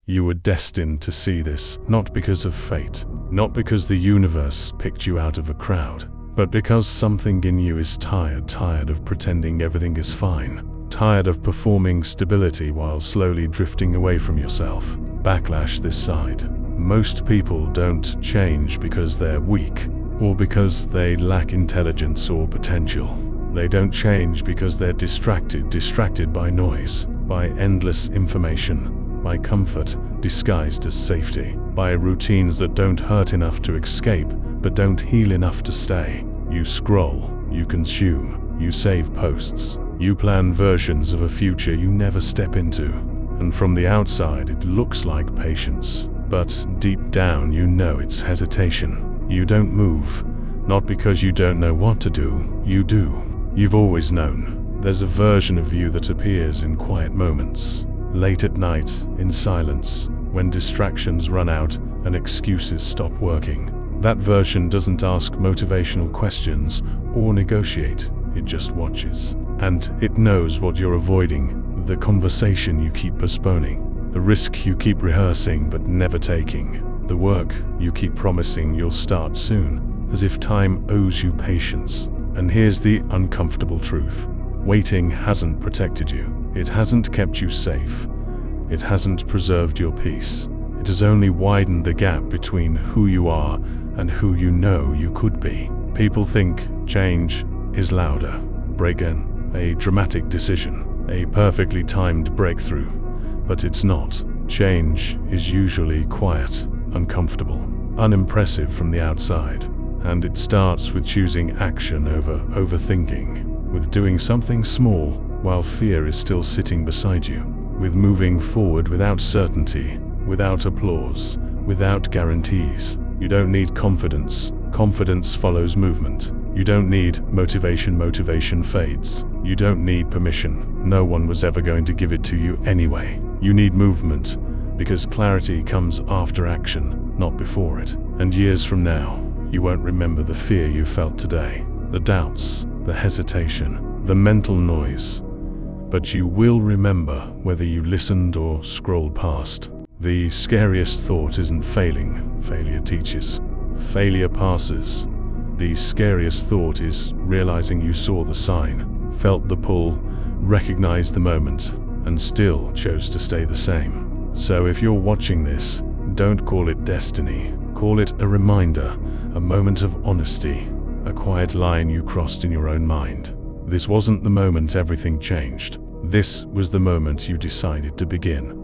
You were destined to see this, not because of fate, not because the universe picked you out of a crowd, but because something in you is tired of pretending everything is fine, tired of performing stability while slowly drifting away from yourself. Backlash this side. Most people don't change because they're weak, or because they lack intelligence or potential. They don't change because they're distracted by noise, by endless information, by comfort disguised as safety, by routines that don't hurt enough to escape, but don't heal enough to stay. You scroll, you consume, you save posts, you plan versions of a future you never step into. And from the outside it looks like patience, but deep down you know it's hesitation. You don't move, not because you don't know what to do, you do. You've always known. There's a version of you that appears in quiet moments, late at night, in silence, when distractions run out and excuses stop working. That version doesn't ask motivational questions or negotiate, it just watches. And it knows what you're avoiding, the conversation you keep postponing, the risk you keep rehearsing but never taking, the work you keep promising you'll start soon, as if time owes you patience. And here's the uncomfortable truth. Waiting hasn't protected you. It hasn't kept you safe. It hasn't preserved your peace. It has only widened the gap between who you are and who you know you could be. People think change is louder, break-in, a dramatic decision, a perfectly timed breakthrough. But it's not. Change is usually quiet, uncomfortable, unimpressive from the outside. And it starts with choosing action over overthinking, with doing something small while fear is still sitting beside you, with moving forward without certainty, without applause, without guarantees. You don't need confidence. Confidence follows movement. You don't need motivation. Motivation fades. You don't need permission. No one was ever going to give it to you anyway. You need movement, because clarity comes after action, not before it. And years from now, you won't remember the fear you felt today, the doubts, the hesitation, the mental noise. But you will remember whether you listened or scrolled past. The scariest thought isn't failing. Failure teaches. Failure passes. The scariest thought is realizing you saw the sign, felt the pull, recognized the moment, and still chose to stay the same. So if you're watching this, don't call it destiny. Call it a reminder, a moment of honesty, a quiet line you crossed in your own mind. This wasn't the moment everything changed. This was the moment you decided to begin.